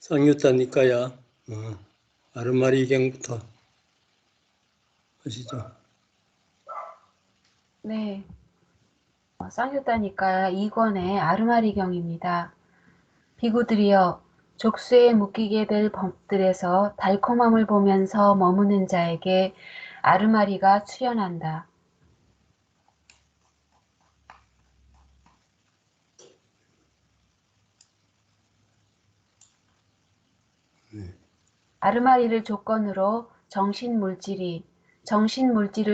쌍유타 니까야 아르마리경부터 하시죠. 네, 쌍유타니까 2권의 아르마리경입니다. 비구들이여, 족쇄에 묶이게 될 법들에서 달콤함을 보면서 머무는 자에게 아르마리가 출현한다. 아르마리를 조건으로 정신물질을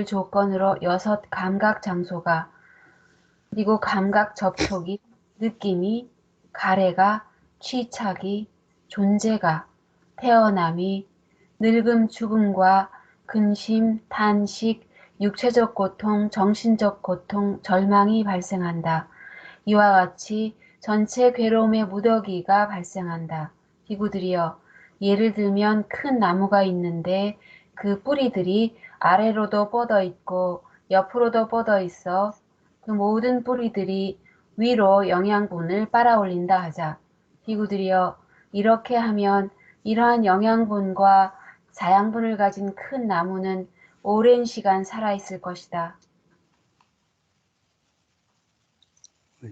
조건으로 6 감각 장소가, 그리고 감각 접촉이, 느낌이, 가래가, 취착이, 존재가, 태어남이, 늙음 죽음과 근심, 탄식, 육체적 고통, 정신적 고통, 절망이 발생한다. 이와 같이 전체 괴로움의 무더기가 발생한다. 비구들이여, 예를 들면 큰 나무가 있는데 그 뿌리들이 아래로도 뻗어 있고 옆으로도 뻗어 있어 그 모든 뿌리들이 위로 영양분을 빨아올린다 하자. 비구들이여, 이렇게 하면 이러한 영양분과 자양분을 가진 큰 나무는 오랜 시간 살아있을 것이다.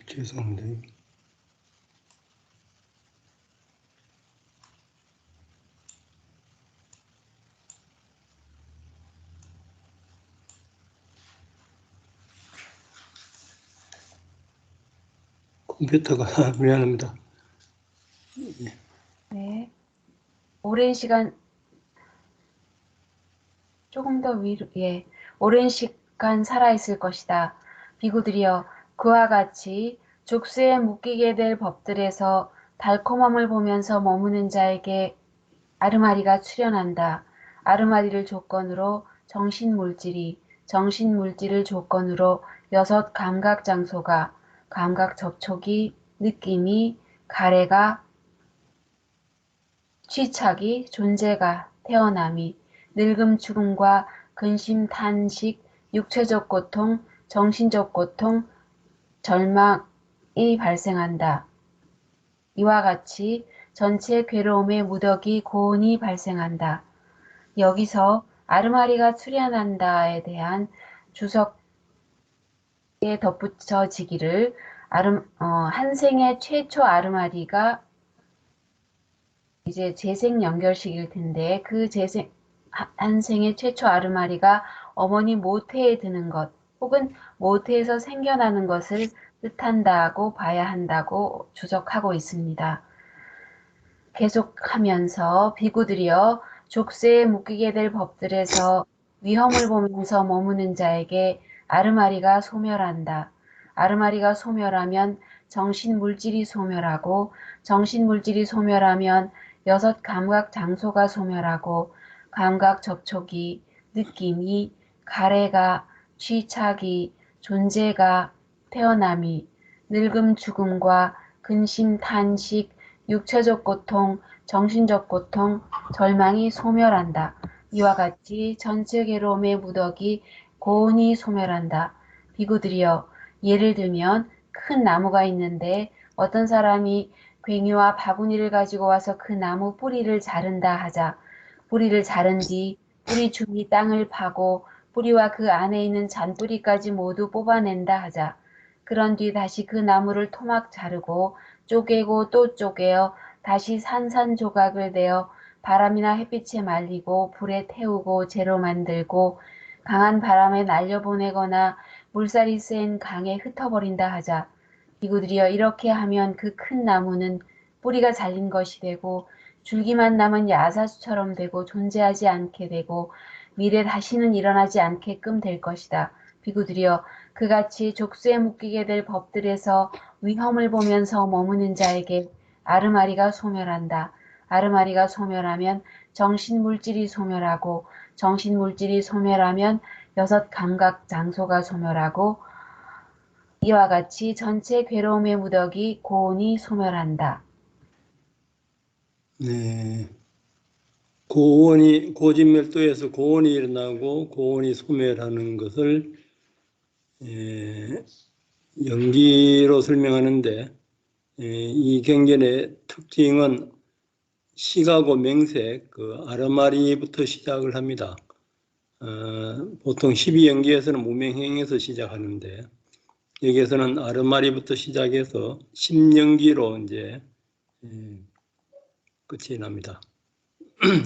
죄송합니다. 컴퓨터가 미안합니다. 네. 오랜 시간, 조금 더 위로, 오랜 시간 살아있을 것이다. 비구들이여, 그와 같이 족쇄에 묶이게 될 법들에서 달콤함을 보면서 머무는 자에게 아르마리가 출현한다. 아르마리를 조건으로 정신물질을 조건으로 6 감각 장소가, 감각 접촉이, 느낌이, 가래가, 취착이, 존재가, 태어남이, 늙음 죽음과 근심 탄식, 육체적 고통, 정신적 고통, 절망이 발생한다. 이와 같이 전체 괴로움의 무더기 고온이 발생한다. 여기서 아르마리가 출현한다에 대한 주석에 덧붙여지기를 한 생의 최초 아르마리가 이제 재생 연결식일 텐데 한 생의 최초 아르마리가 어머니 모태에 드는 것 혹은 모태에서 생겨나는 것을 뜻한다고 봐야 한다고 주석하고 있습니다. 계속하면서 비구들이여, 족쇄에 묶이게 될 법들에서 위험을 보면서 머무는 자에게 아르마리가 소멸한다. 아르마리가 소멸하면 정신물질이 소멸하고 정신물질이 소멸하면 6 감각 장소가 소멸하고 감각 접촉이, 느낌이, 가래가, 취착이, 존재가, 태어남이, 늙음 죽음과 근심 탄식, 육체적 고통, 정신적 고통, 절망이 소멸한다. 이와 같이 전체 괴로움의 무더기 고온이 소멸한다. 비구들이여, 예를 들면 큰 나무가 있는데 어떤 사람이 괭이와 바구니를 가지고 와서 그 나무 뿌리를 자른다 하자. 뿌리를 자른 뒤 뿌리 중이 땅을 파고 뿌리와 그 안에 있는 잔뿌리까지 모두 뽑아낸다 하자. 그런 뒤 다시 그 나무를 토막 자르고 쪼개고 또 쪼개어 다시 산산조각을 내어 바람이나 햇빛에 말리고 불에 태우고 재로 만들고 강한 바람에 날려보내거나 물살이 센 강에 흩어버린다 하자. 비구들이여, 이렇게 하면 그 큰 나무는 뿌리가 잘린 것이 되고 줄기만 남은 야사수처럼 되고 존재하지 않게 되고 미래 다시는 일어나지 않게끔 될 것이다. 비구들이여, 그같이 족쇄에 묶이게 될 법들에서 위험을 보면서 머무는 자에게 아르마리가 소멸한다. 아르마리가 소멸하면 정신물질이 소멸하고 정신물질이 소멸하면 6 감각 장소가 소멸하고 이와 같이 전체 괴로움의 무더기 고온이 소멸한다. 네. 고진멸도에서 고온이 일어나고 고온이 소멸하는 것을 연기로 설명하는데 이 경전의 특징은 시가고 맹색, 아르마리부터 시작을 합니다. 보통 12연기에서는 무명행에서 시작하는데, 여기에서는 아르마리부터 시작해서 10연기로 이제 끝이 납니다.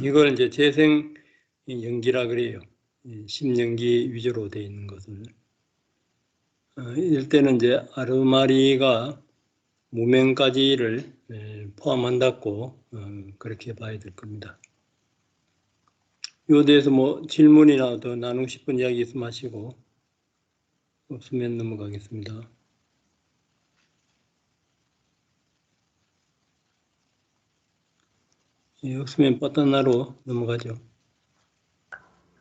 이걸 이제 재생 연기라 그래요. 10연기 위주로 되어 있는 것을. 이럴 때는 이제 아르마리가 무명까지를 포함한다고 그렇게 봐야 될 겁니다. 이 대해서 뭐 질문이나 더 나누고 싶은 이야기 있으면 하시고, 없으면 넘어가겠습니다. 없으면 빠따나로 넘어가죠.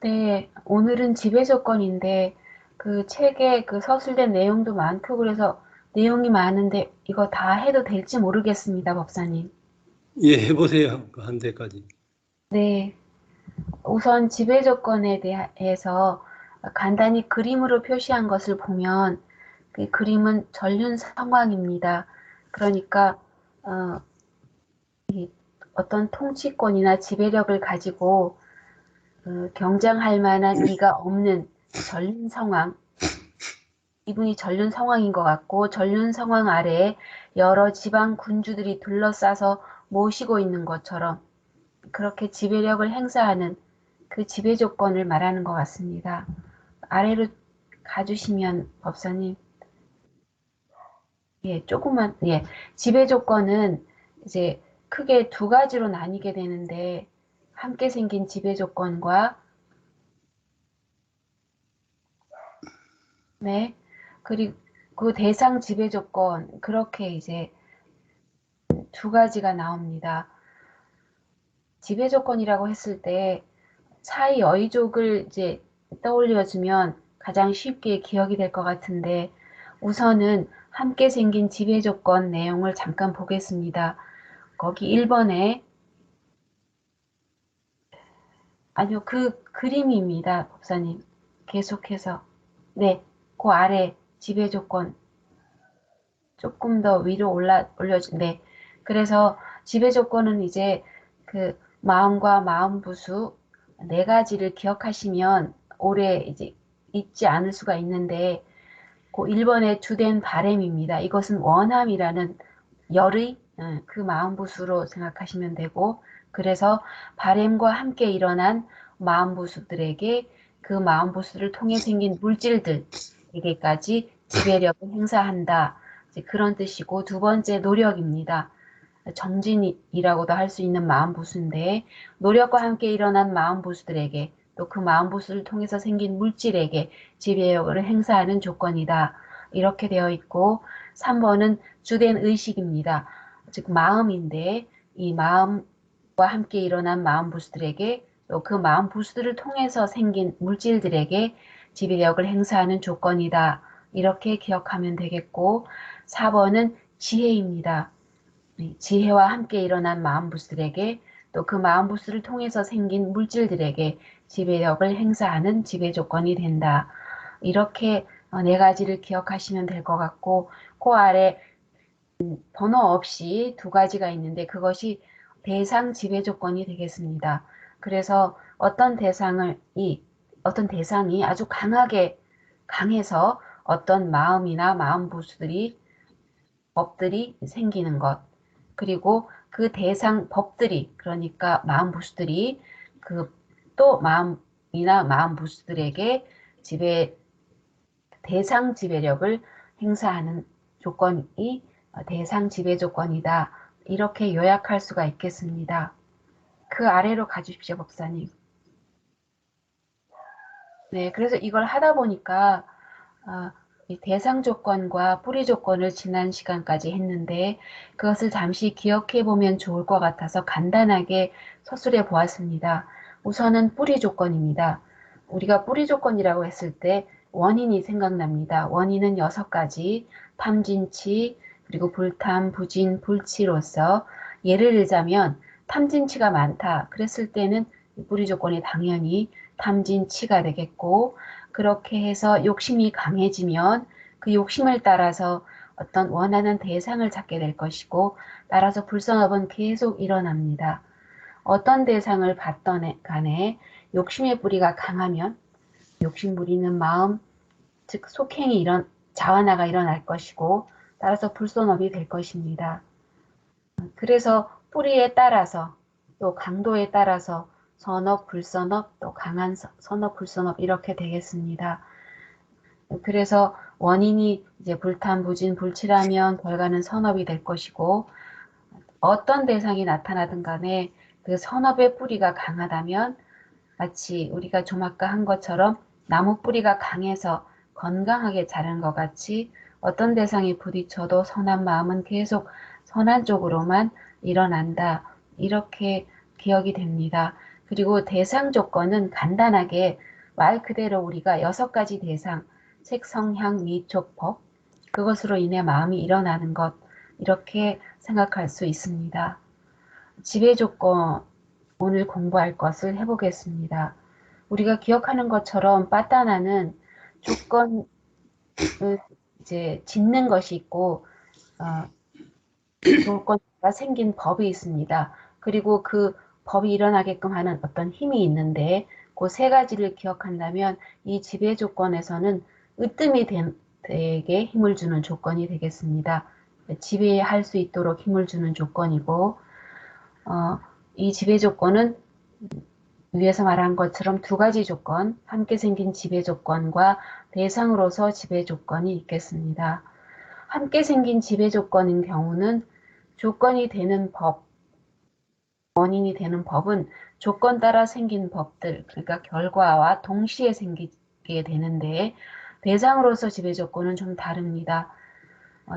네, 오늘은 지배 조건인데 그 책에 그 서술된 내용도 많고 그래서 내용이 많은데 이거 다 해도 될지 모르겠습니다, 법사님. 예, 해보세요. 그 한 대까지. 네, 우선 지배 조건에 대해서 간단히 그림으로 표시한 것을 보면 그 그림은 전륜 상황입니다. 그러니까 어떤 통치권이나 지배력을 가지고 경쟁할 만한 이가 없는 전륜 상황, 이분이 전륜 상황인 것 같고 전륜 상황 아래에 여러 지방 군주들이 둘러싸서 모시고 있는 것처럼 그렇게 지배력을 행사하는 그 지배 조건을 말하는 것 같습니다. 아래로 가주시면 법사님. 예, 조금만, 예. 지배 조건은 이제 크게 두 가지로 나뉘게 되는데 함께 생긴 지배 조건과 네. 그리고 그 대상 지배 조건 그렇게 이제 두 가지가 나옵니다. 지배 조건이라고 했을 때 차이 어휘족을 이제 떠올려주면 가장 쉽게 기억이 될 것 같은데 우선은 함께 생긴 지배 조건 내용을 잠깐 보겠습니다. 거기 1번에 아니요 그 그림입니다. 법사님. 계속해서 네, 그 아래 지배 조건 조금 더 위로 올려주, 네. 그래서 지배 조건은 이제 그 마음과 마음 부수 네 가지를 기억하시면 오래 이제 잊지 않을 수가 있는데 그 1번의 주된 바램입니다. 이것은 원함이라는 열의 그 마음 부수로 생각하시면 되고 그래서 바램과 함께 일어난 마음 부수들에게 그 마음 부수를 통해 생긴 물질들에게까지 지배력을 행사한다. 그런 뜻이고 두 번째 노력입니다. 정진이라고도 할 수 있는 마음 부수인데 노력과 함께 일어난 마음 부수들에게 또 그 마음 부수를 통해서 생긴 물질에게 지배력을 행사하는 조건이다. 이렇게 되어 있고 3번은 주된 의식입니다. 즉 마음인데 이 마음과 함께 일어난 마음 부수들에게 또 그 마음 부수들을 통해서 생긴 물질들에게 지배력을 행사하는 조건이다. 이렇게 기억하면 되겠고 4번은 지혜입니다. 지혜와 함께 일어난 마음 부수들에게 또 그 마음 부수를 통해서 생긴 물질들에게 지배력을 행사하는 지배 조건이 된다. 이렇게 네 가지를 기억하시면 될 것 같고 그 아래 번호 없이 두 가지가 있는데 그것이 대상 지배 조건이 되겠습니다. 그래서 어떤 대상이 아주 강해서 어떤 마음이나 마음 부수들이 법들이 생기는 것 그리고 그 대상 법들이 그러니까 마음 부수들이 그 또 마음이나 마음 부수들에게 대상 지배력을 행사하는 조건이 대상 지배 조건이다. 이렇게 요약할 수가 있겠습니다. 그 아래로 가주십시오, 법사님. 네, 그래서 이걸 하다 보니까 이 대상 조건과 뿌리 조건을 지난 시간까지 했는데 그것을 잠시 기억해 보면 좋을 것 같아서 간단하게 서술해 보았습니다. 우선은 뿌리 조건입니다. 우리가 뿌리 조건이라고 했을 때 원인이 생각납니다. 원인은 6가지, 탐진치, 그리고 불탐, 부진, 불치로서 예를 들자면 탐진치가 많다. 그랬을 때는 뿌리 조건이 당연히 탐진치가 되겠고 그렇게 해서 욕심이 강해지면 그 욕심을 따라서 어떤 원하는 대상을 찾게 될 것이고 따라서 불선업은 계속 일어납니다. 어떤 대상을 받던 간에 욕심의 뿌리가 강하면 욕심 부리는 마음, 즉 속행이 자완화가 일어날 것이고 따라서 불선업이 될 것입니다. 그래서 뿌리에 따라서 또 강도에 따라서 선업, 불선업, 또 강한 선업, 불선업 이렇게 되겠습니다. 그래서 원인이 이제 불탄부진, 불칠하면 결과는 선업이 될 것이고 어떤 대상이 나타나든 간에 그 선업의 뿌리가 강하다면 마치 우리가 좀 아까 한 것처럼 나무 뿌리가 강해서 건강하게 자란 것 같이 어떤 대상이 부딪혀도 선한 마음은 계속 선한 쪽으로만 일어난다. 이렇게 기억이 됩니다. 그리고 대상 조건은 간단하게 말 그대로 우리가 6가지 대상, 색, 성향, 미, 촉, 법, 그것으로 인해 마음이 일어나는 것, 이렇게 생각할 수 있습니다. 지배 조건, 오늘 공부할 것을 해보겠습니다. 우리가 기억하는 것처럼 빠따나는 조건을 이제 짓는 것이 있고 조건과 생긴 법이 있습니다. 그리고 그 법이 일어나게끔 하는 어떤 힘이 있는데 그 3가지를 기억한다면 이 지배 조건에서는 으뜸이 되게 힘을 주는 조건이 되겠습니다. 지배할 수 있도록 힘을 주는 조건이고 이 지배 조건은 위에서 말한 것처럼 2가지 조건, 함께 생긴 지배 조건과 대상으로서 지배 조건이 있겠습니다. 함께 생긴 지배 조건인 경우는 조건이 되는 법, 원인이 되는 법은 조건 따라 생긴 법들, 그러니까 결과와 동시에 생기게 되는데 대상으로서 지배 조건은 좀 다릅니다.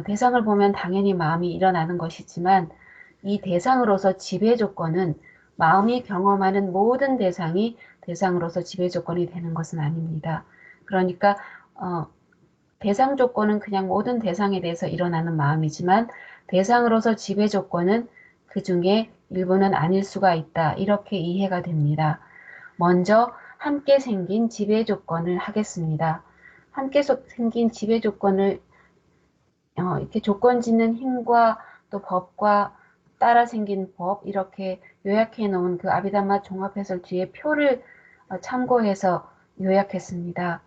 대상을 보면 당연히 마음이 일어나는 것이지만 이 대상으로서 지배 조건은 마음이 경험하는 모든 대상이 대상으로서 지배 조건이 되는 것은 아닙니다. 그러니까 대상 조건은 그냥 모든 대상에 대해서 일어나는 마음이지만 대상으로서 지배 조건은 그 중에 일부는 아닐 수가 있다. 이렇게 이해가 됩니다. 먼저 함께 생긴 지배 조건을 하겠습니다. 함께 생긴 지배 조건을 이렇게 조건 짓는 힘과 또 법과 따라 생긴 법 이렇게 요약해 놓은 그 아비담마 종합해설 뒤에 표를 참고해서 요약했습니다.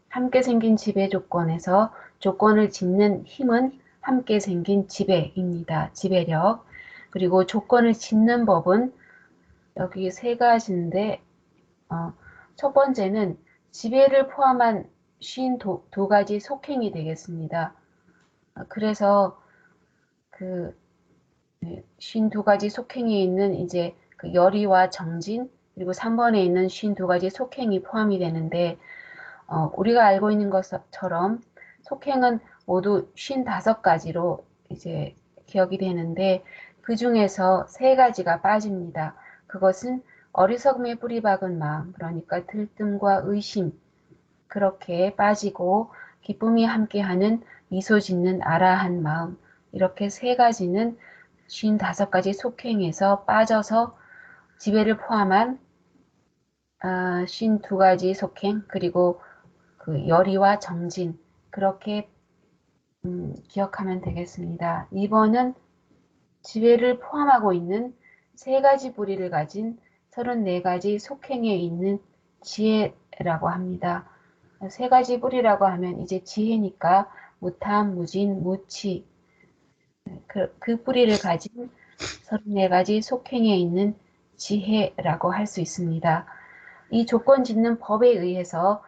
함께 생긴 지배 조건에서 조건을 짓는 힘은 함께 생긴 지배입니다. 지배력. 그리고 조건을 짓는 법은 여기 3가지인데 첫 번째는 지배를 포함한 52가지 속행이 되겠습니다. 그래서 그 52가지 속행에 있는 이제 그 열의와 정진 그리고 3번에 있는 52가지 속행이 포함이 되는데 우리가 알고 있는 것처럼 속행은 모두 55가지로 이제 기억이 되는데 그 중에서 3가지가 빠집니다. 그것은 어리석음에 뿌리 박은 마음, 그러니까 들뜸과 의심 그렇게 빠지고 기쁨이 함께하는 미소 짓는 아라한 마음 이렇게 3가지는 55가지 속행에서 빠져서 지배를 포함한 52가지 속행 그리고 그 열의와 정진 그렇게 기억하면 되겠습니다. 2번은 지배를 포함하고 있는 3가지 뿌리를 가진 34가지 속행에 있는 지혜라고 합니다. 3가지 뿌리라고 하면 이제 지혜니까 무탐, 무진, 무치 그 뿌리를 가진 34가지 속행에 있는 지혜라고 할 수 있습니다. 이 조건 짓는 법에 의해서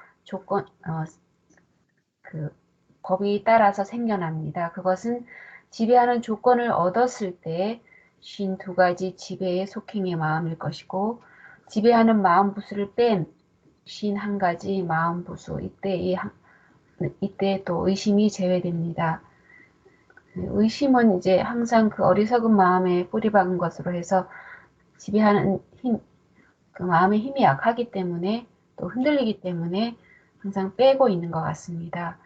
그 법이 따라서 생겨납니다. 그것은 지배하는 조건을 얻었을 때 52가지 지배의 속행의 마음일 것이고 지배하는 마음 부수를 뺀 51가지 마음 부수 이때 또 의심이 제외됩니다. 의심은 이제 항상 그 어리석은 마음에 뿌리 박은 것으로 해서 지배하는 힘, 그 마음의 힘이 약하기 때문에 또 흔들리기 때문에 항상 빼고 있는 것 같습니다.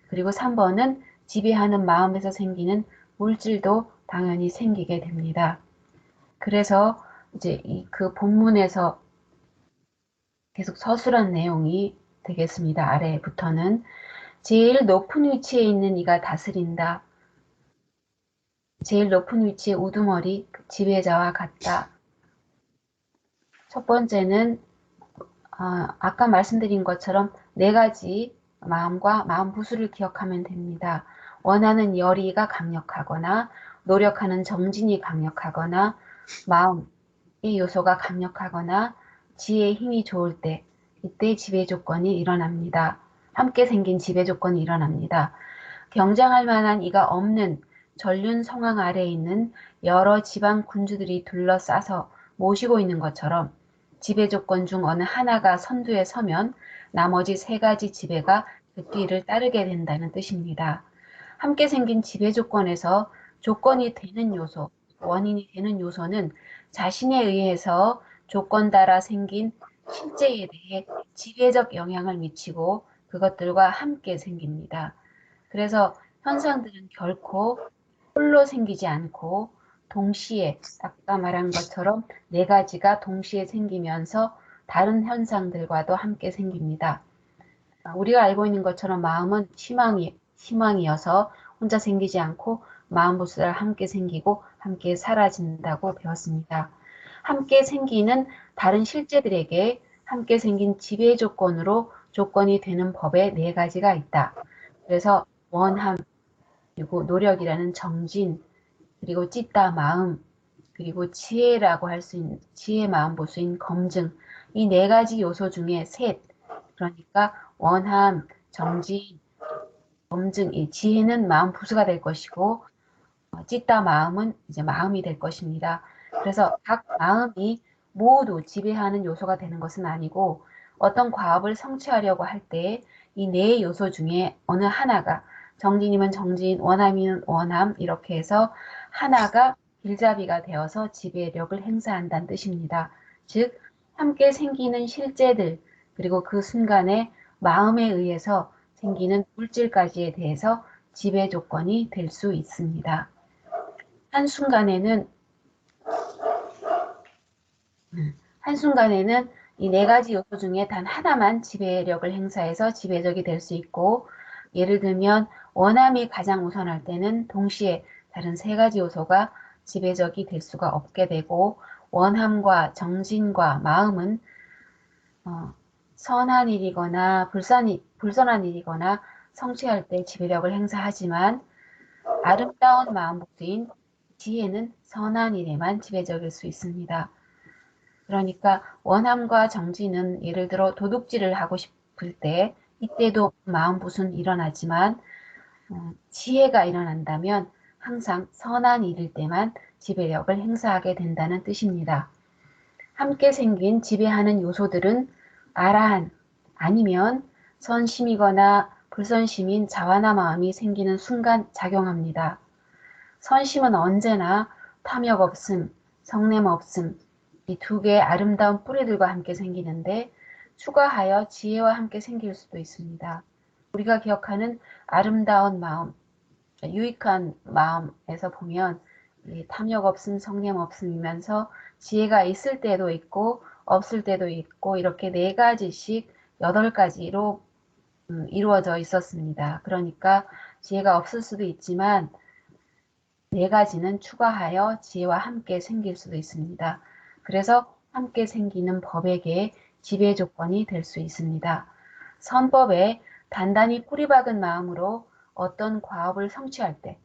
그리고 3번은 지배하는 마음에서 생기는 물질도 당연히 생기게 됩니다. 그래서 이제 그 본문에서 계속 서술한 내용이 되겠습니다. 아래부터는 제일 높은 위치에 있는 이가 다스린다. 제일 높은 위치의 우두머리, 그 지배자와 같다. 첫 번째는 아까 말씀드린 것처럼 네 가지 마음과 마음 부수를 기억하면 됩니다. 원하는 열의가 강력하거나 노력하는 정진이 강력하거나 마음의 요소가 강력하거나 지혜의 힘이 좋을 때 이때 지배 조건이 일어납니다. 함께 생긴 지배 조건이 일어납니다. 경쟁할 만한 이가 없는 전륜 성황 아래에 있는 여러 지방 군주들이 둘러싸서 모시고 있는 것처럼 지배 조건 중 어느 하나가 선두에 서면 나머지 세 가지 지배가 그 뒤를 따르게 된다는 뜻입니다. 함께 생긴 지배 조건에서 조건이 되는 요소, 원인이 되는 요소는 자신에 의해서 조건 따라 생긴 실제에 대해 지배적 영향을 미치고 그것들과 함께 생깁니다. 그래서 현상들은 결코 홀로 생기지 않고 동시에 아까 말한 것처럼 네 가지가 동시에 생기면서 다른 현상들과도 함께 생깁니다. 우리가 알고 있는 것처럼 마음은 희망이어서 혼자 생기지 않고 마음부스가 함께 생기고 함께 사라진다고 배웠습니다. 함께 생기는 다른 실제들에게 함께 생긴 지배 조건으로 조건이 되는 법에 네 가지가 있다. 그래서 원함, 그리고 노력이라는 정진, 그리고 찢다 마음, 그리고 지혜라고 할 수 있는 지혜 마음 보수인 검증, 이 네 가지 요소 중에 셋, 그러니까 원함, 정진, 검증, 이 지혜는 마음 부수가 될 것이고 찢다 마음은 이제 마음이 될 것입니다. 그래서 각 마음이 모두 지배하는 요소가 되는 것은 아니고 어떤 과업을 성취하려고 할 때 이 네 요소 중에 어느 하나가 정진이면 정진, 원함이면 원함 이렇게 해서 하나가 길잡이가 되어서 지배력을 행사한다는 뜻입니다. 즉 함께 생기는 실제들 그리고 그 순간에 마음에 의해서 생기는 물질까지에 대해서 지배 조건이 될 수 있습니다. 한순간에는 이 네 가지 요소 중에 단 하나만 지배력을 행사해서 지배적이 될 수 있고 예를 들면 원함이 가장 우선할 때는 동시에 다른 세 가지 요소가 지배적이 될 수가 없게 되고 원함과 정진과 마음은 선한 일이거나 불선한 일이거나 성취할 때 지배력을 행사하지만 아름다운 마음복수인 지혜는 선한 일에만 지배적일 수 있습니다. 그러니까 원함과 정진은 예를 들어 도둑질을 하고 싶을 때 이때도 마음부수는 일어나지만 지혜가 일어난다면 항상 선한 일일 때만 지배력을 행사하게 된다는 뜻입니다. 함께 생긴 지배하는 요소들은 아라한 아니면 선심이거나 불선심인 자와나 마음이 생기는 순간 작용합니다. 선심은 언제나 탐욕 없음, 성냄 없음, 이 두 개의 아름다운 뿌리들과 함께 생기는데 추가하여 지혜와 함께 생길 수도 있습니다. 우리가 기억하는 아름다운 마음, 유익한 마음에서 보면 이 탐욕 없음, 성냄 없음이면서 지혜가 있을 때도 있고 없을 때도 있고 이렇게 네 가지씩 8가지로 이루어져 있었습니다. 그러니까 지혜가 없을 수도 있지만 네 가지는 추가하여 지혜와 함께 생길 수도 있습니다. 그래서 함께 생기는 법에게 지배 조건이 될 수 있습니다. 선법에 단단히 뿌리박은 마음으로 어떤 과업을 성취할 때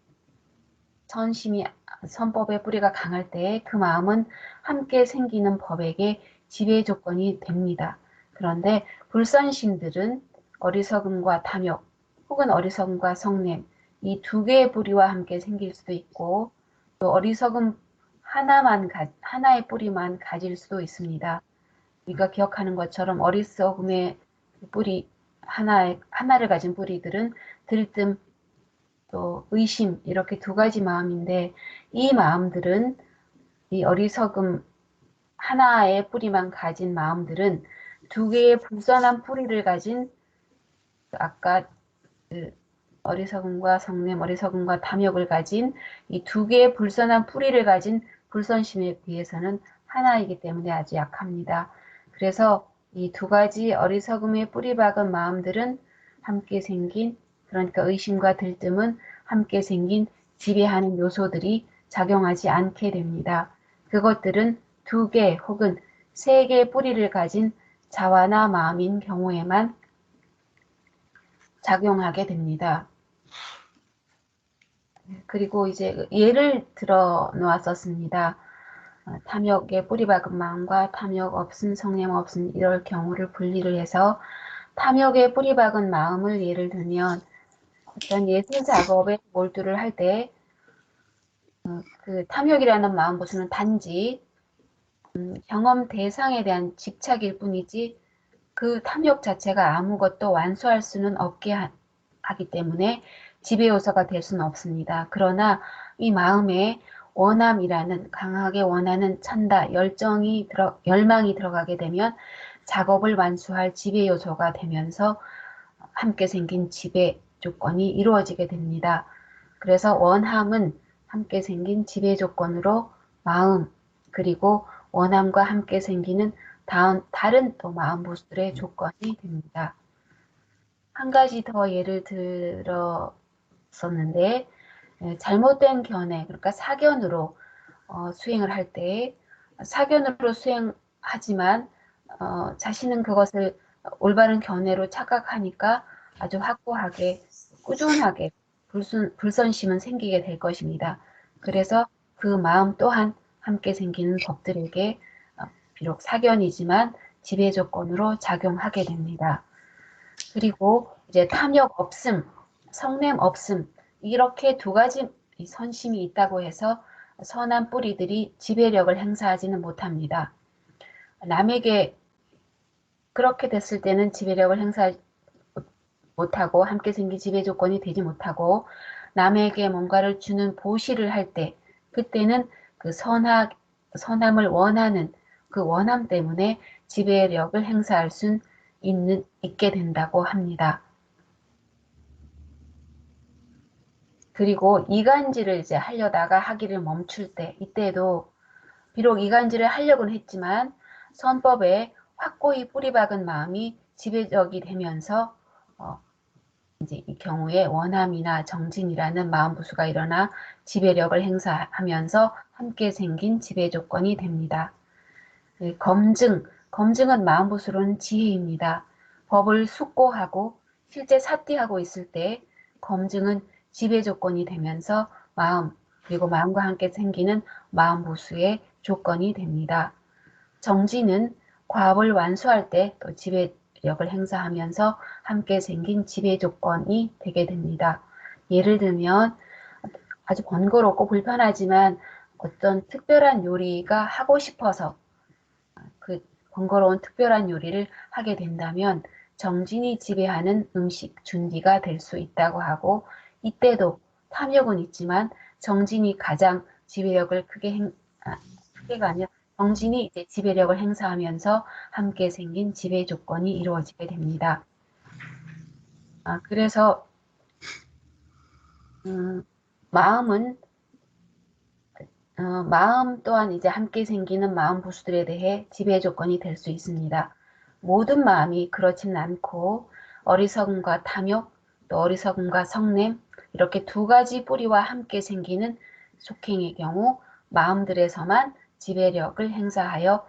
선법의 뿌리가 강할 때 그 마음은 함께 생기는 법에게 지배 조건이 됩니다. 그런데 불선심들은 어리석음과 탐욕 혹은 어리석음과 성냄 이 두 개의 뿌리와 함께 생길 수도 있고 또 어리석음 하나의 뿌리만 가질 수도 있습니다. 우리가 기억하는 것처럼 어리석음의 뿌리 하나를 가진 뿌리들은 들뜸 또 의심 이렇게 두 가지 마음인데 이 마음들은 이 어리석음 하나의 뿌리만 가진 마음들은 두 개의 불선한 뿌리를 가진 아까 어리석음과 성냄, 어리석음과 탐욕을 가진 이 두 개의 불선한 뿌리를 가진 불선심에 비해서는 하나이기 때문에 아주 약합니다. 그래서 이 두 가지 어리석음의 뿌리 박은 마음들은 함께 생긴 그러니까 의심과 들뜸은 함께 생긴 지배하는 요소들이 작용하지 않게 됩니다. 그것들은 두 개 혹은 세 개의 뿌리를 가진 자와나 마음인 경우에만 작용하게 됩니다. 그리고 이제 예를 들어 놓았었습니다. 탐욕의 뿌리박은 마음과 탐욕 없음, 성냄 없음 이럴 경우를 분리를 해서 탐욕의 뿌리박은 마음을 예를 들면 어떤 예술 작업에 몰두를 할 때 그 탐욕이라는 마음 보수는 단지 경험 대상에 대한 집착일 뿐이지 그 탐욕 자체가 아무것도 완수할 수는 없게 하기 때문에 지배 요소가 될 수는 없습니다. 그러나 이 마음에 원함이라는 강하게 원하는 찬다, 열망이 들어가게 되면 작업을 완수할 지배 요소가 되면서 함께 생긴 지배 조건이 이루어지게 됩니다. 그래서 원함은 함께 생긴 지배 조건으로 마음, 그리고 원함과 함께 생기는 다른 또 마음 보수들의 조건이 됩니다. 한 가지 더 예를 들었었는데 잘못된 견해, 그러니까 사견으로 수행을 할 때 사견으로 수행하지만 자신은 그것을 올바른 견해로 착각하니까 아주 확고하게 꾸준하게 불선심은 생기게 될 것입니다. 그래서 그 마음 또한 함께 생기는 법들에게 비록 사견이지만 지배 조건으로 작용하게 됩니다. 그리고 이제 탐욕 없음, 성냄 없음 이렇게 두 가지 선심이 있다고 해서 선한 뿌리들이 지배력을 행사하지는 못합니다. 남에게 그렇게 됐을 때는 지배력을 행사하지 못하고 함께 생긴 지배 조건이 되지 못하고 남에게 뭔가를 주는 보시를 할 때 그때는 그 선함을 원하는 그 원함 때문에 지배력을 행사할 수 있게 된다고 합니다. 그리고 이간질을 이제 하려다가 하기를 멈출 때 이때도 비록 이간질을 하려고는 했지만 선법에 확고히 뿌리박은 마음이 지배적이 되면서 이제 이 경우에 원함이나 정진이라는 마음 부수가 일어나 지배력을 행사하면서 함께 생긴 지배 조건이 됩니다. 검증은 마음 부수로는 지혜입니다. 법을 숙고하고 실제 사띠하고 있을 때 검증은 지배 조건이 되면서 마음 그리고 마음과 함께 생기는 마음 부수의 조건이 됩니다. 정진은 과업을 완수할 때 또 지배력을 행사하면서 함께 생긴 지배 조건이 되게 됩니다. 예를 들면 아주 번거롭고 불편하지만 어떤 특별한 요리가 하고 싶어서 그 번거로운 특별한 요리를 하게 된다면 정진이 지배하는 음식 준비가 될 수 있다고 하고 이때도 탐욕은 있지만 정진이 가장 지배력을 크게가 아니라 정진이 이제 지배력을 행사하면서 함께 생긴 지배 조건이 이루어지게 됩니다. 그래서 마음 또한 이제 함께 생기는 마음 부수들에 대해 지배 조건이 될 수 있습니다. 모든 마음이 그렇지는 않고 어리석음과 탐욕, 또 어리석음과 성냄 이렇게 두 가지 뿌리와 함께 생기는 속행의 경우 마음들에서만 지배력을 행사하여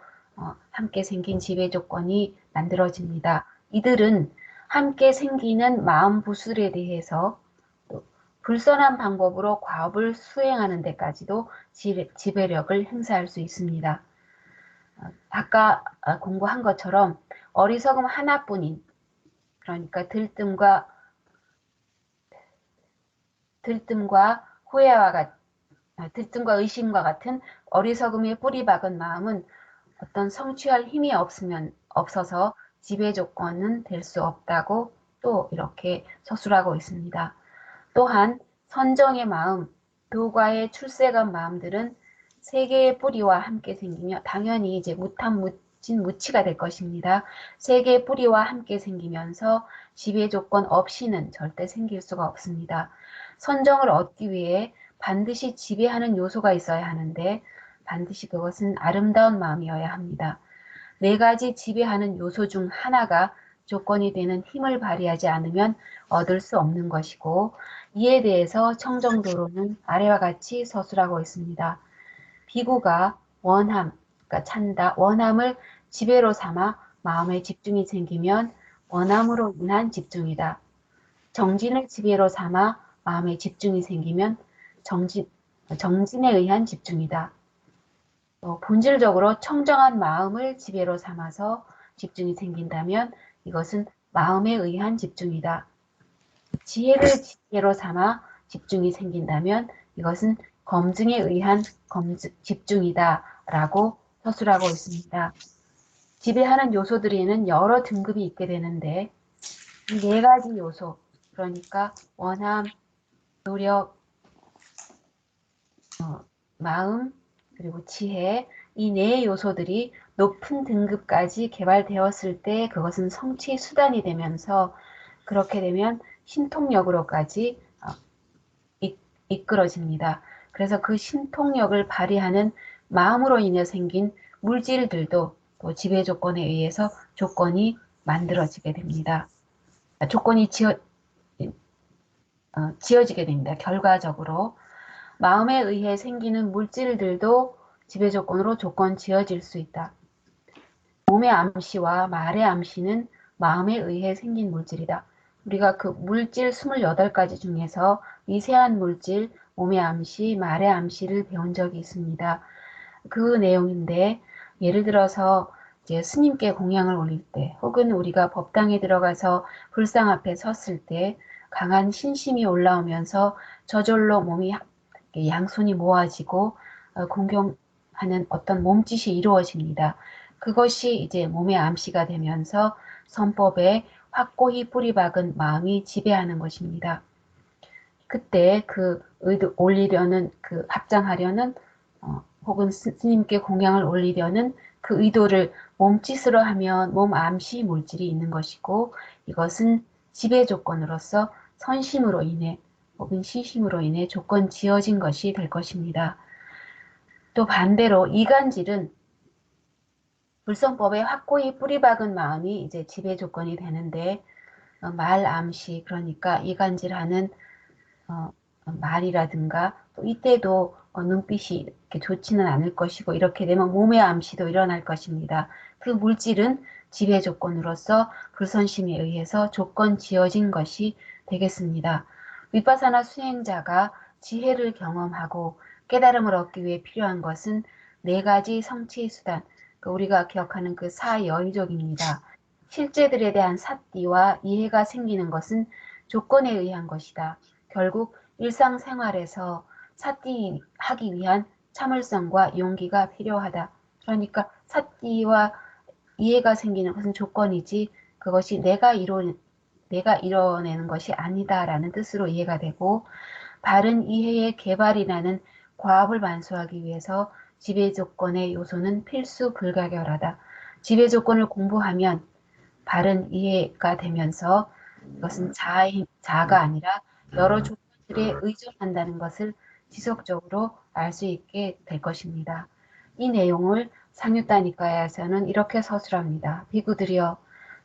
함께 생긴 지배 조건이 만들어집니다. 이들은 함께 생기는 마음 부수들에 대해서 불선한 방법으로 과업을 수행하는 데까지도 지배력을 행사할 수 있습니다. 아까 공부한 것처럼 어리석음 하나뿐인 그러니까 들뜸과 의심과 같은 어리석음에 뿌리 박은 마음은 어떤 성취할 힘이 없어서 지배 조건은 될 수 없다고 또 이렇게 서술하고 있습니다. 또한 선정의 마음, 도과의 출세간 마음들은 세 개의 뿌리와 함께 생기며 당연히 이제 무치가 될 것입니다. 세 개의 뿌리와 함께 생기면서 지배 조건 없이는 절대 생길 수가 없습니다. 선정을 얻기 위해 반드시 지배하는 요소가 있어야 하는데 반드시 그것은 아름다운 마음이어야 합니다. 네 가지 지배하는 요소 중 하나가 조건이 되는 힘을 발휘하지 않으면 얻을 수 없는 것이고 이에 대해서 청정도로는 아래와 같이 서술하고 있습니다. 비구가 원함을 지배로 삼아 마음에 집중이 생기면 원함으로 인한 집중이다. 정진을 지배로 삼아 마음에 집중이 생기면 정진에 의한 집중이다. 본질적으로 청정한 마음을 지배로 삼아서 집중이 생긴다면 이것은 마음에 의한 집중이다. 지혜를 지혜로 삼아 집중이 생긴다면 이것은 검증에 의한 집중이다 라고 서술하고 있습니다. 지배하는 요소들에는 여러 등급이 있게 되는데 이 네 가지 요소, 그러니까 원함, 노력, 마음, 그리고 지혜, 이 네 요소들이 높은 등급까지 개발되었을 때 그것은 성취의 수단이 되면서 그렇게 되면 신통력으로까지 이끌어집니다. 그래서 그 신통력을 발휘하는 마음으로 인해 생긴 물질들도 또 지배 조건에 의해서 조건이 만들어지게 됩니다. 조건이 지어지게 됩니다. 결과적으로 마음에 의해 생기는 물질들도 지배 조건으로 조건 지어질 수 있다. 몸의 암시와 말의 암시는 마음에 의해 생긴 물질이다. 우리가 그 물질 28가지 중에서 미세한 물질, 몸의 암시, 말의 암시를 배운 적이 있습니다. 그 내용인데 예를 들어서 이제 스님께 공양을 올릴 때 혹은 우리가 법당에 들어가서 불상 앞에 섰을 때 강한 신심이 올라오면서 저절로 몸이 양손이 모아지고 공경하는 어떤 몸짓이 이루어집니다. 그것이 이제 몸의 암시가 되면서 선법에 확고히 뿌리 박은 마음이 지배하는 것입니다. 그때 그 올리려는 그 합장하려는 혹은 스님께 공양을 올리려는 그 의도를 몸짓으로 하면 몸 암시 물질이 있는 것이고 이것은 지배 조건으로서 선심으로 인해 혹은 시심으로 인해 조건 지어진 것이 될 것입니다. 또 반대로 이간질은 불성법에 확고히 뿌리 박은 마음이 이제 지배 조건이 되는데 말 암시 그러니까 이간질하는 말이라든가 또 이때도 눈빛이 이렇게 좋지는 않을 것이고 이렇게 되면 몸의 암시도 일어날 것입니다. 그 물질은 지배 조건으로서 불선심에 의해서 조건 지어진 것이 되겠습니다. 위파사나 수행자가 지혜를 경험하고 깨달음을 얻기 위해 필요한 것은 네 가지 성취의 수단, 우리가 기억하는 그 사여의족입니다. 실제들에 대한 삿띠와 이해가 생기는 것은 조건에 의한 것이다. 결국 일상생활에서 삿띠하기 위한 참을성과 용기가 필요하다. 그러니까 삿띠와 이해가 생기는 것은 조건이지 그것이 내가 이뤄내는 것이 아니다라는 뜻으로 이해가 되고 바른 이해의 개발이라는 과업을 완수하기 위해서 지배 조건의 요소는 필수 불가결하다. 지배 조건을 공부하면 바른 이해가 되면서 이것은 자아가 아니라 여러 조건들에 의존한다는 것을 지속적으로 알 수 있게 될 것입니다. 이 내용을 상유따니까에서는 이렇게 서술합니다. 비구들이여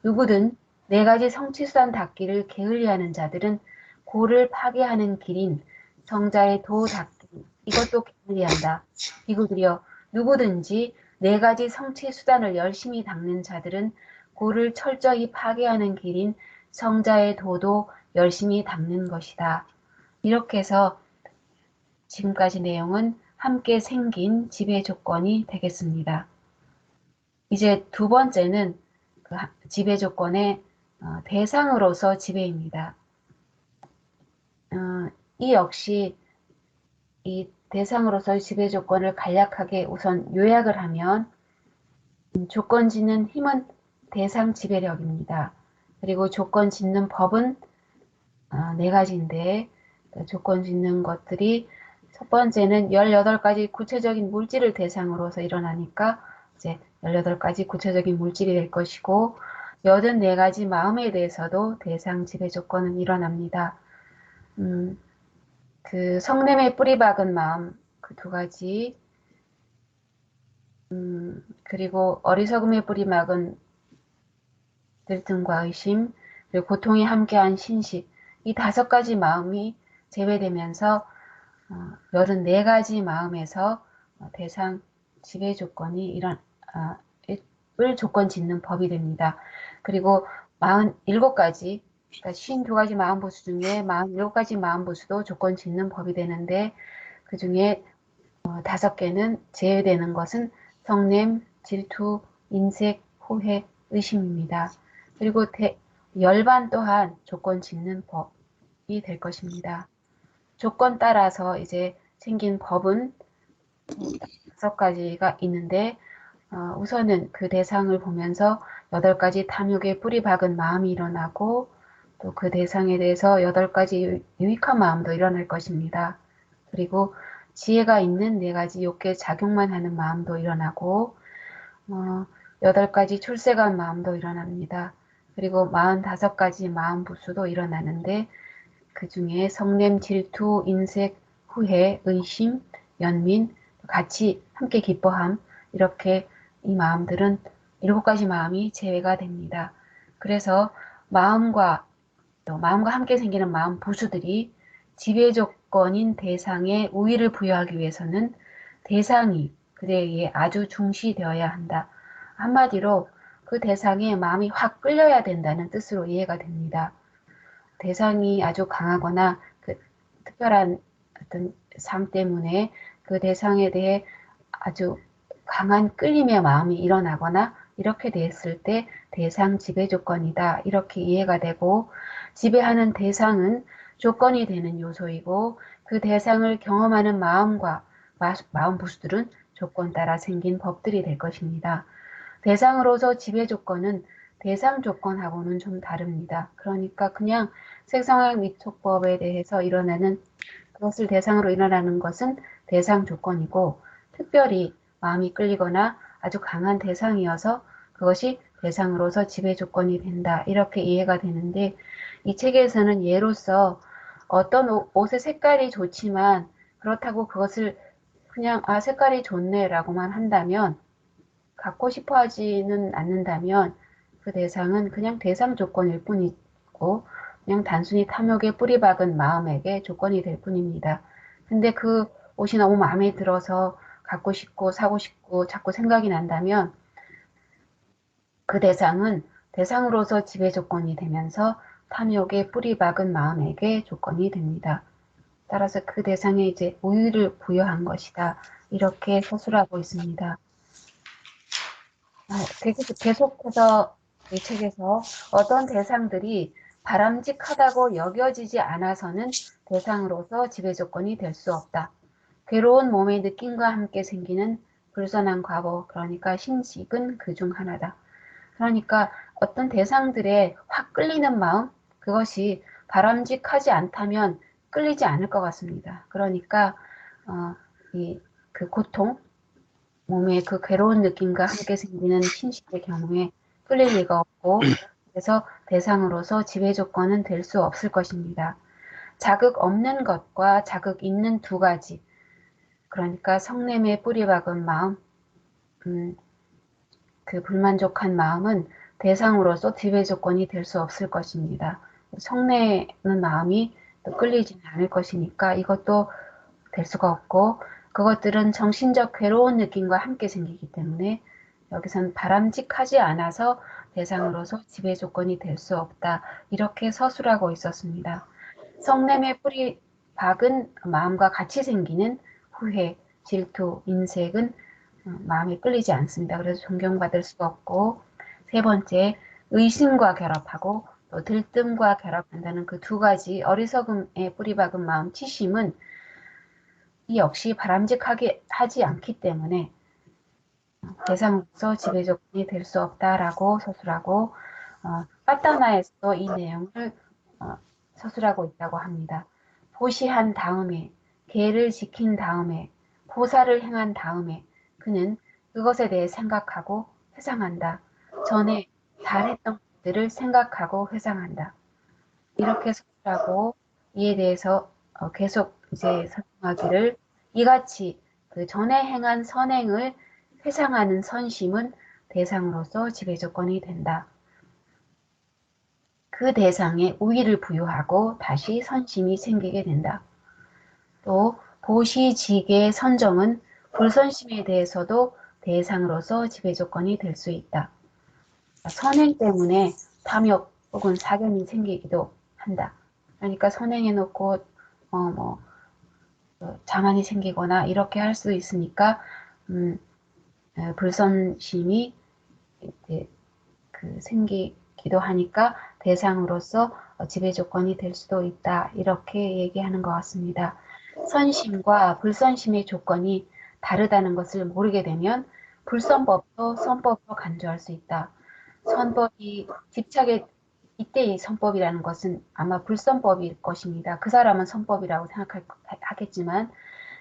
누구든 네 가지 성취수단 닦기를 게을리하는 자들은 고를 파괴하는 길인 성자의 도 닦기 이것도 게을리한다. 비구들이여 누구든지 네 가지 성취수단을 열심히 닦는 자들은 고를 철저히 파괴하는 길인 성자의 도도 열심히 닦는 것이다. 이렇게 해서 지금까지 내용은 함께 생긴 지배 조건이 되겠습니다. 이제 두 번째는 그 지배 조건의 대상으로서 지배입니다. 이 역시 이 대상으로서의 지배 조건을 간략하게 우선 요약을 하면 조건 짓는 힘은 대상 지배력입니다. 그리고 조건 짓는 법은 네 가지인데 조건 짓는 것들이 첫 번째는 18가지 구체적인 물질을 대상으로서 일어나니까 이제 18가지 구체적인 물질이 될 것이고 84가지 마음에 대해서도 대상 지배 조건은 일어납니다. 그 성냄에 뿌리 박은 마음 그 두 가지 그리고 어리석음에 뿌리 박은 들뜸과 의심 그리고 고통이 함께한 신식 이 5가지 마음이 제외되면서 84가지 마음에서 대상 지배 조건이 법을 조건 짓는 법이 됩니다. 그리고 47가지, 그러니까 52가지 마음보수 중에 47가지 마음보수도 조건 짓는 법이 되는데 그 중에 5개는 제외되는 것은 성냄, 질투, 인색, 호해, 의심입니다. 그리고 열반 또한 조건 짓는 법이 될 것입니다. 조건 따라서 이제 생긴 법은 5가지가 있는데 우선은 그 대상을 보면서 8가지 탐욕에 뿌리 박은 마음이 일어나고 또 그 대상에 대해서 8가지 유익한 마음도 일어날 것입니다. 그리고 지혜가 있는 4가지 욕계 작용만 하는 마음도 일어나고 8가지 출세간 마음도 일어납니다. 그리고 45가지 마음 부수도 일어나는데 그 중에 성냄, 질투, 인색, 후회, 의심, 연민, 같이 함께 기뻐함 이렇게 이 마음들은 7가지 마음이 제외가 됩니다. 그래서 마음과 함께 생기는 마음 부수들이 지배 조건인 대상에 우위를 부여하기 위해서는 대상이 그에 의해 아주 중시되어야 한다. 한마디로 그 대상에 마음이 확 끌려야 된다는 뜻으로 이해가 됩니다. 대상이 아주 강하거나 그 특별한 어떤 상 때문에 그 대상에 대해 아주 강한 끌림의 마음이 일어나거나 이렇게 됐을 때 대상 지배 조건이다. 이렇게 이해가 되고 지배하는 대상은 조건이 되는 요소이고 그 대상을 경험하는 마음과 마음 부수들은 조건 따라 생긴 법들이 될 것입니다. 대상으로서 지배 조건은 대상 조건하고는 좀 다릅니다. 그러니까 그냥 색상학 미촉법에 대해서 일어나는 그것을 대상으로 일어나는 것은 대상 조건이고 특별히 마음이 끌리거나 아주 강한 대상이어서 그것이 대상으로서 지배 조건이 된다. 이렇게 이해가 되는데 이 책에서는 예로서 어떤 옷의 색깔이 좋지만 그렇다고 그것을 그냥 색깔이 좋네 라고만 한다면 갖고 싶어 하지는 않는다면 그 대상은 그냥 대상 조건일 뿐이고 그냥 단순히 탐욕에 뿌리 박은 마음에게 조건이 될 뿐입니다. 근데 그 옷이 너무 마음에 들어서 갖고 싶고 사고 싶고 자꾸 생각이 난다면 그 대상은 대상으로서 지배 조건이 되면서 탐욕에 뿌리 박은 마음에게 조건이 됩니다. 따라서 그 대상에 이제 우위를 부여한 것이다. 이렇게 서술하고 있습니다. 계속해서 이 책에서 어떤 대상들이 바람직하다고 여겨지지 않아서는 대상으로서 지배 조건이 될 수 없다. 괴로운 몸의 느낌과 함께 생기는 불선한 과보, 그러니까 신식은 그 중 하나다. 그러니까 어떤 대상들의 확 끌리는 마음, 그것이 바람직하지 않다면 끌리지 않을 것 같습니다. 그러니까 그 고통, 몸의 그 괴로운 느낌과 함께 생기는 신식의 경우에 끌릴 리가 없고 그래서 대상으로서 지배 조건은 될 수 없을 것입니다. 자극 없는 것과 자극 있는 2가지, 그러니까 성냄에 뿌리 박은 마음, 그 불만족한 마음은 대상으로서 지배 조건이 될 수 없을 것입니다. 성내는 마음이 또 끌리지는 않을 것이니까 이것도 될 수가 없고 그것들은 정신적 괴로운 느낌과 함께 생기기 때문에 여기선 바람직하지 않아서 대상으로서 지배 조건이 될 수 없다. 이렇게 서술하고 있었습니다. 성냄에 뿌리 박은 마음과 같이 생기는 후회, 질투, 인색은 마음에 끌리지 않습니다. 그래서 존경받을 수가 없고 3번째, 의심과 결합하고 또 들뜸과 결합한다는 그 2가지 어리석음에 뿌리 박은 마음 치심은 이 역시 바람직하게 하지 않기 때문에 대상으로서 지배 조건이 될 수 없다라고 서술하고 빠따나에서도 이 내용을 서술하고 있다고 합니다. 보시한 다음에 계를 지킨 다음에 보살을 행한 다음에 그는 그것에 대해 생각하고 회상한다. 전에 잘했던 것들을 생각하고 회상한다. 이렇게 서술하고 이에 대해서 계속 이제 설명하기를 이같이 그 전에 행한 선행을 회상하는 선심은 대상으로서 지배 조건이 된다. 그 대상에 우위를 부여하고 다시 선심이 생기게 된다. 또 보시지계 선정은 불선심에 대해서도 대상으로서 지배 조건이 될 수 있다. 선행 때문에 탐욕 혹은 사견이 생기기도 한다. 그러니까 선행해놓고 자만이 생기거나 이렇게 할 수 있으니까 불선심이 생기기도 하니까 대상으로서 지배 조건이 될 수도 있다. 이렇게 얘기하는 것 같습니다. 선심과 불선심의 조건이 다르다는 것을 모르게 되면 불선법도 선법으로 간주할 수 있다. 선법이 집착의 이때의 선법이라는 것은 아마 불선법일 것입니다. 그 사람은 선법이라고 생각하겠지만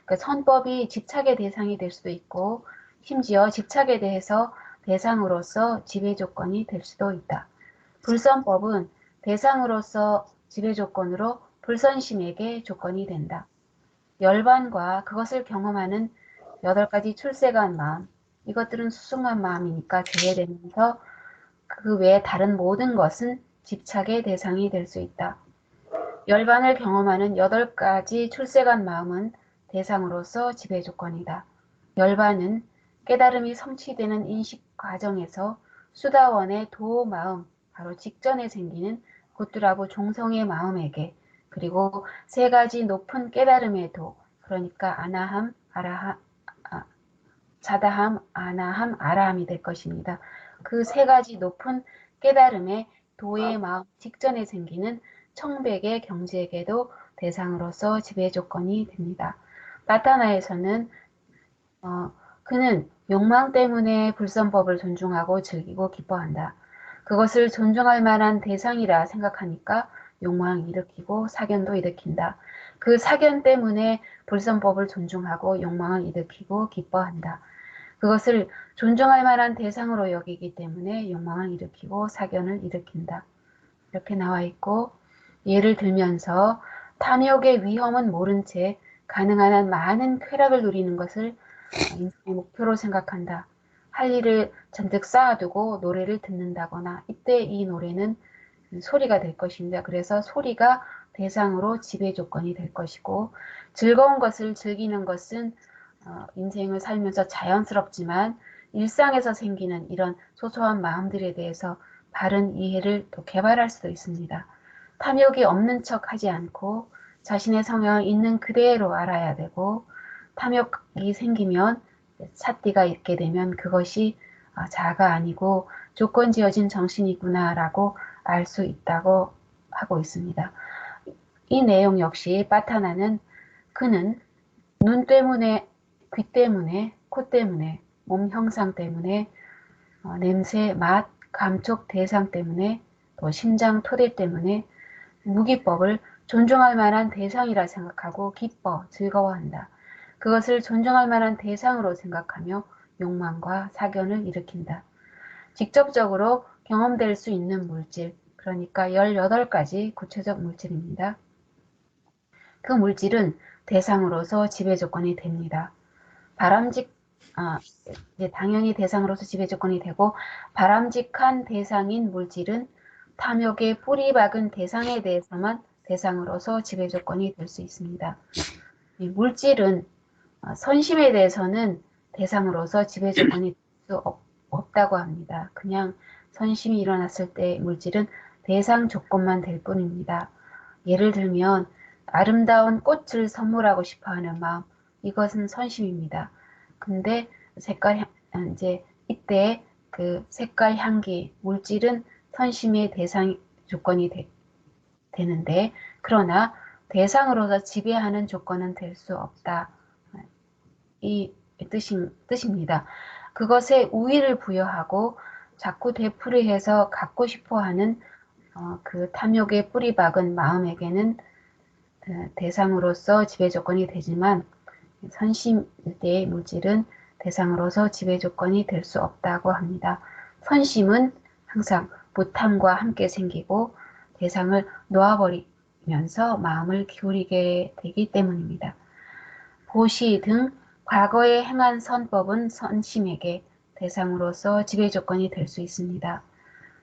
그 선법이 집착의 대상이 될 수도 있고 심지어 집착에 대해서 대상으로서 지배 조건이 될 수도 있다. 불선법은 대상으로서 지배 조건으로 불선심에게 조건이 된다. 열반과 그것을 경험하는 8가지 출세간 마음, 이것들은 수승한 마음이니까 제외되면서 그 외에 다른 모든 것은 집착의 대상이 될 수 있다. 열반을 경험하는 8가지 출세간 마음은 대상으로서 지배 조건이다. 열반은 깨달음이 성취되는 인식 과정에서 수다원의 도 마음, 바로 직전에 생기는 굿두라브 종성의 마음에게, 그리고 3가지 높은 깨달음의 도, 그러니까 아나함, 자다함, 아나함, 아라함이 될 것입니다. 그 3가지 높은 깨달음의 도의 마음 직전에 생기는 청백의 경지에게도 대상으로서 지배 조건이 됩니다. 나타나에서는 그는 욕망 때문에 불선법을 존중하고 즐기고 기뻐한다. 그것을 존중할 만한 대상이라 생각하니까 욕망을 일으키고 사견도 일으킨다. 그 사견 때문에 불선법을 존중하고 욕망을 일으키고 기뻐한다. 그것을 존중할 만한 대상으로 여기기 때문에 욕망을 일으키고 사견을 일으킨다. 이렇게 나와 있고, 예를 들면서 탐욕의 위험은 모른 채 가능한 한 많은 쾌락을 누리는 것을 인생의 목표로 생각한다. 할 일을 잔뜩 쌓아두고 노래를 듣는다거나, 이때 이 노래는 소리가 될 것입니다. 그래서 소리가 대상으로 지배 조건이 될 것이고, 즐거운 것을 즐기는 것은 인생을 살면서 자연스럽지만 일상에서 생기는 이런 소소한 마음들에 대해서 바른 이해를 또 개발할 수도 있습니다. 탐욕이 없는 척 하지 않고 자신의 성향을 있는 그대로 알아야 되고, 탐욕이 생기면 삿띠가 있게 되면 그것이 자아가 아니고 조건 지어진 정신이구나라고 알 수 있다고 하고 있습니다. 이 내용 역시 파타나는 그는 눈 때문에, 귀 때문에, 코 때문에, 몸 형상 때문에, 냄새, 맛, 감촉 대상 때문에, 또 심장 토대 때문에 무기법을 존중할 만한 대상이라 생각하고 기뻐, 즐거워한다. 그것을 존중할 만한 대상으로 생각하며 욕망과 사견을 일으킨다. 직접적으로 경험될 수 있는 물질, 그러니까 18가지 구체적 물질입니다. 그 물질은 대상으로서 지배 조건이 됩니다. 이제 당연히 대상으로서 지배 조건이 되고, 바람직한 대상인 물질은 탐욕의 뿌리 박은 대상에 대해서만 대상으로서 지배 조건이 될 수 있습니다. 이 물질은 선심에 대해서는 대상으로서 지배 조건이 될 수 없다고 합니다. 그냥 선심이 일어났을 때 물질은 대상 조건만 될 뿐입니다. 예를 들면 아름다운 꽃을 선물하고 싶어하는 마음, 이것은 선심입니다. 근데 이제 이때 그 색깔, 향기, 물질은 선심의 대상 조건이 되는데, 그러나 대상으로서 지배하는 조건은 될 수 없다. 이 뜻입니다. 그것에 우위를 부여하고 자꾸 되풀이해서 갖고 싶어하는 그 탐욕의 뿌리 박은 마음에게는 대상으로서 지배 조건이 되지만, 선심일 때의 물질은 대상으로서 지배 조건이 될 수 없다고 합니다. 선심은 항상 무탐과 함께 생기고 대상을 놓아버리면서 마음을 기울이게 되기 때문입니다. 보시 등 과거에 행한 선법은 선심에게 대상으로서 지배 조건이 될 수 있습니다.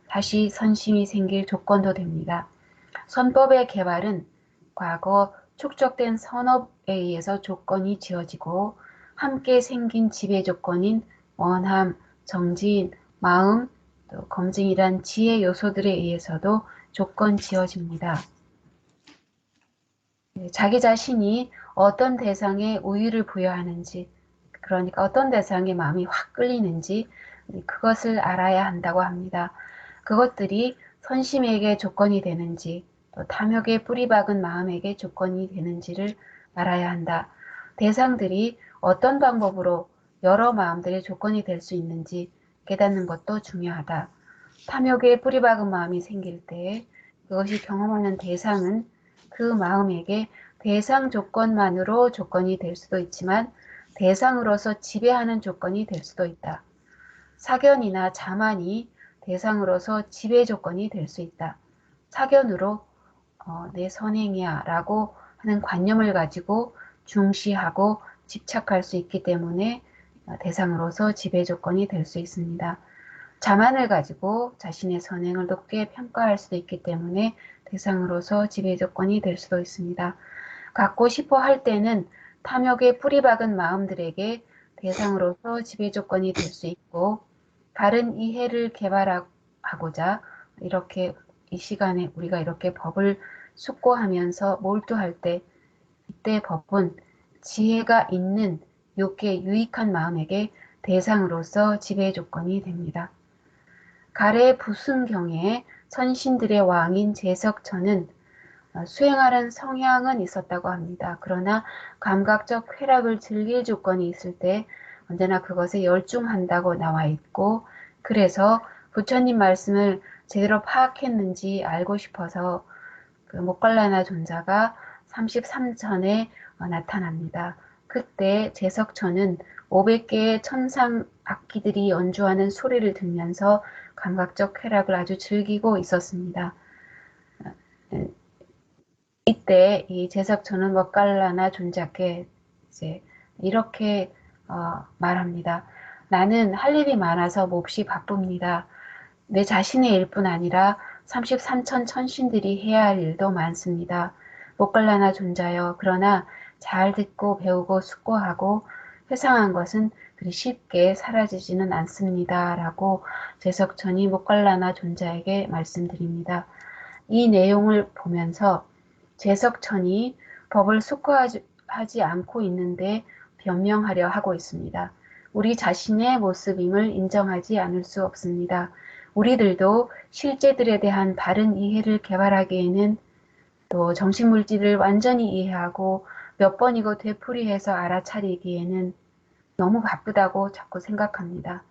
다시 선심이 생길 조건도 됩니다. 선법의 개발은 과거 축적된 선업에 의해서 조건이 지어지고 함께 생긴 지배 조건인 원함, 정진, 마음, 또 검증이란 지혜 요소들에 의해서도 조건 지어집니다. 자기 자신이 어떤 대상에 우위를 부여하는지, 그러니까 어떤 대상에 마음이 확 끌리는지 그것을 알아야 한다고 합니다. 그것들이 선심에게 조건이 되는지 또 탐욕에 뿌리 박은 마음에게 조건이 되는지를 알아야 한다. 대상들이 어떤 방법으로 여러 마음들의 조건이 될 수 있는지 깨닫는 것도 중요하다. 탐욕에 뿌리 박은 마음이 생길 때 그것이 경험하는 대상은 그 마음에게 대상 조건만으로 조건이 될 수도 있지만 대상으로서 지배하는 조건이 될 수도 있다. 사견이나 자만이 대상으로서 지배 조건이 될 수 있다. 사견으로 내 선행이야 라고 하는 관념을 가지고 중시하고 집착할 수 있기 때문에 대상으로서 지배 조건이 될 수 있습니다. 자만을 가지고 자신의 선행을 높게 평가할 수도 있기 때문에 대상으로서 지배 조건이 될 수도 있습니다. 갖고 싶어 할 때는 탐욕에 뿌리 박은 마음들에게 대상으로서 지배 조건이 될 수 있고 바른 이해를 개발하고자 이렇게 이 시간에 우리가 이렇게 법을 숙고하면서 몰두할 때 이때 법은 지혜가 있는 욕에 유익한 마음에게 대상으로서 지배 조건이 됩니다. 가래 부순경에 선신들의 왕인 제석천은 수행하는 성향은 있었다고 합니다. 그러나 감각적 쾌락을 즐길 조건이 있을 때 언제나 그것에 열중한다고 나와 있고 그래서 부처님 말씀을 제대로 파악했는지 알고 싶어서 그 목갈라나 존자가 33천에 나타납니다. 그때 제석천은 500개의 천상 악기들이 연주하는 소리를 들으면서 감각적 쾌락을 아주 즐기고 있었습니다. 이때 이 제석천은 먹갈라나 존자께 이제 이렇게 말합니다. 나는 할 일이 많아서 몹시 바쁩니다. 내 자신의 일뿐 아니라 33천 천신들이 해야 할 일도 많습니다. 목갈라나 존자여, 그러나 잘 듣고 배우고 숙고하고 회상한 것은 그리 쉽게 사라지지는 않습니다. 라고 제석천이 목갈라나 존자에게 말씀드립니다. 이 내용을 보면서 제석천이 법을 숙고하지 않고 있는데 변명하려 하고 있습니다. 우리 자신의 모습임을 인정하지 않을 수 없습니다. 우리들도 실제들에 대한 바른 이해를 개발하기에는 또 정신물질을 완전히 이해하고 몇 번이고 되풀이해서 알아차리기에는 너무 바쁘다고 자꾸 생각합니다.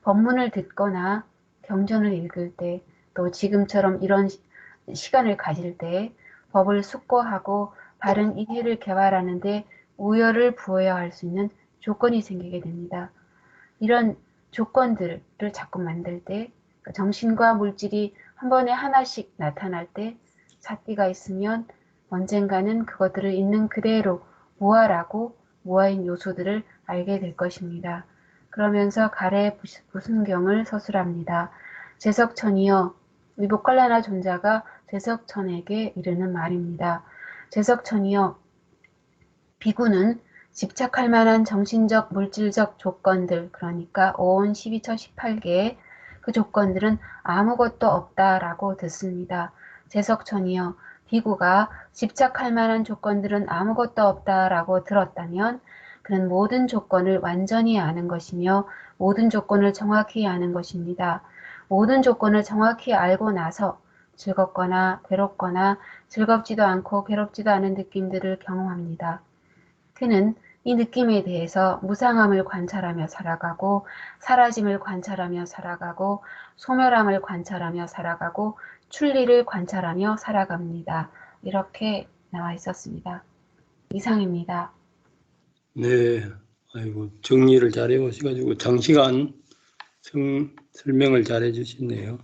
법문을 듣거나 경전을 읽을 때 또 지금처럼 이런 시간을 가질 때 법을 숙고하고 바른 이해를 개발하는데 우열을 부여야 할 수 있는 조건이 생기게 됩니다. 이런 조건들을 자꾸 만들 때 정신과 물질이 한 번에 하나씩 나타날 때 사띠가 있으면 언젠가는 그것들을 있는 그대로 무아라고 무아인 요소들을 알게 될 것입니다. 그러면서 가래 부순경을 서술합니다. 제석천이여, 이 목갈라나 존자가 제석천에게 이르는 말입니다. 제석천이여, 비구는 집착할 만한 정신적, 물질적 조건들, 그러니까 5온 12처 18개의 그 조건들은 아무것도 없다라고 듣습니다. 제석천이여, 비구가 집착할 만한 조건들은 아무것도 없다라고 들었다면 그는 모든 조건을 완전히 아는 것이며 모든 조건을 정확히 아는 것입니다. 모든 조건을 정확히 알고 나서 즐겁거나 괴롭거나 즐겁지도 않고 괴롭지도 않은 느낌들을 경험합니다. 그는 이 느낌에 대해서 무상함을 관찰하며 살아가고 사라짐을 관찰하며 살아가고 소멸함을 관찰하며 살아가고 출리를 관찰하며 살아갑니다. 이렇게 나와 있었습니다. 이상입니다. 네, 아이고 정리를 잘 해오셔가지고 장시간 설명을 잘 해주시네요.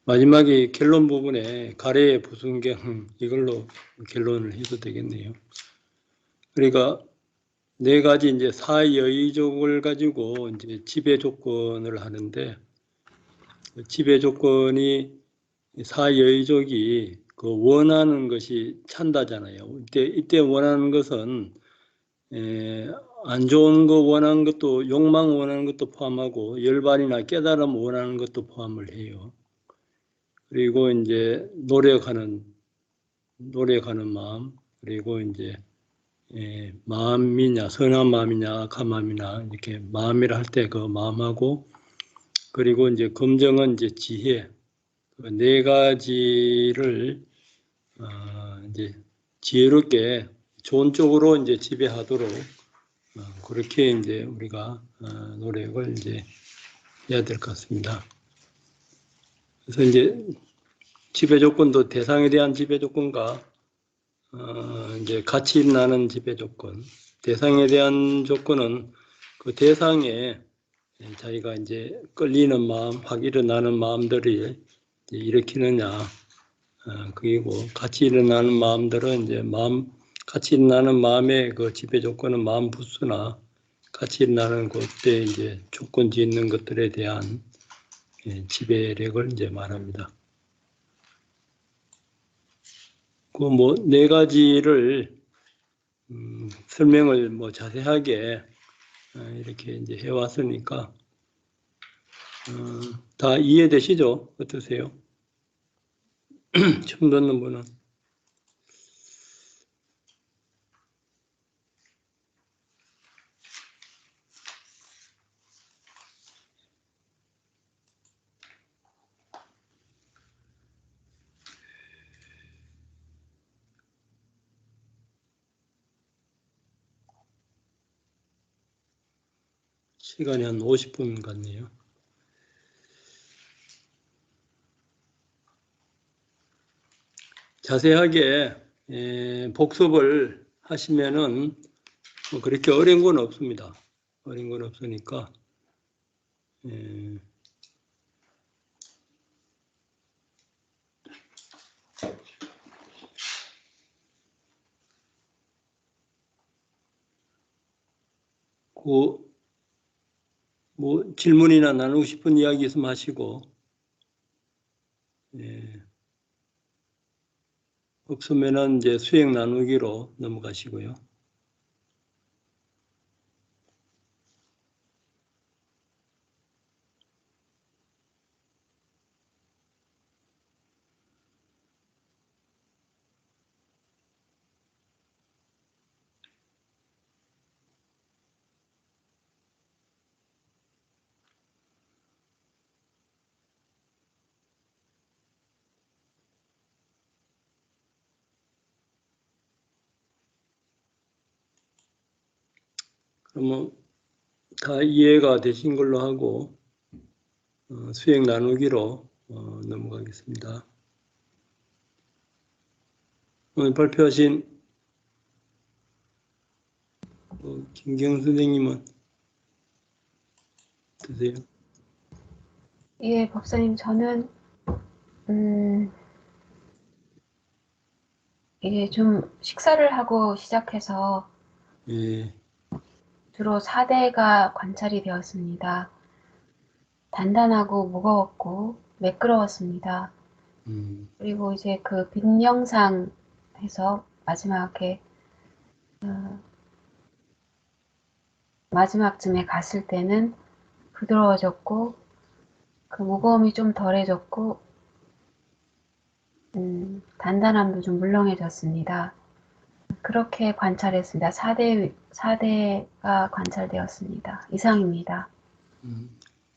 마지막에 결론 부분에 가래의 부순경 이걸로 결론을 해도 되겠네요. 그러니까 네 가지 이제 사여의족을 가지고 이제 지배 조건을 하는데 지배 조건이 사여의족이 그 원하는 것이 찬다잖아요. 이때 원하는 것은 안 좋은 거 원하는 것도, 욕망 원하는 것도 포함하고 열반이나 깨달음 원하는 것도 포함을 해요. 그리고 이제 노력하는 마음, 그리고 이제 마음이냐, 선한 마음이냐, 악한 마음이나 이렇게 마음이라 할 때 그 마음하고, 그리고 이제 검정은 이제 지혜, 그 네 가지를 이제 지혜롭게 좋은 쪽으로 이제 지배하도록 그렇게 이제 우리가 노력을 이제 해야 될 것 같습니다. 그래서 이제 지배 조건도 대상에 대한 지배 조건과 이제 같이 나는 지배 조건. 대상에 대한 조건은 그 대상에 자기가 이제 끌리는 마음, 확 일어나는 마음들이 일으키느냐, 그리고 같이 일어나는 마음들은 이제 같이 일어나는 마음의 그 지배 조건은 마음 부수나 같이 일어나는 그때 이제 조건 짓는 것들에 대한 지배력을 이제 말합니다. 그 뭐 네 가지를 설명을 뭐 자세하게 이렇게 이제 해왔으니까 다 이해되시죠? 어떠세요? 처음 듣는 분은? 시간이 한 50분 같네요. 자세하게 복습을 하시면은 뭐 그렇게 어려운 건 없습니다. 어려운 건 없으니까 뭐 질문이나 나누고 싶은 이야기 있으면 하시고 없으면은 이제 수행 나누기로 넘어가시고요. 그러면 다 이해가 되신 걸로 하고 수행 나누기로 넘어가겠습니다. 오늘 발표하신 김경 선생님은 어떠세요? 예, 법사님, 저는 이게 좀 식사를 하고 시작해서 예, 주로 4대가 관찰이 되었습니다. 단단하고 무거웠고 매끄러웠습니다. 그리고 이제 그 빈명상에서 마지막쯤에 갔을 때는 부드러워졌고 그 무거움이 좀 덜해졌고 단단함도 좀 물렁해졌습니다. 그렇게 관찰했습니다. 4대가 관찰되었습니다. 이상입니다.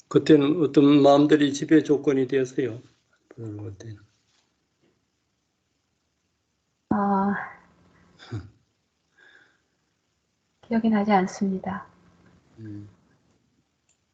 그때는 어떤 마음들이 지배 조건이 되었어요? 그때는. 기억이 나지 않습니다.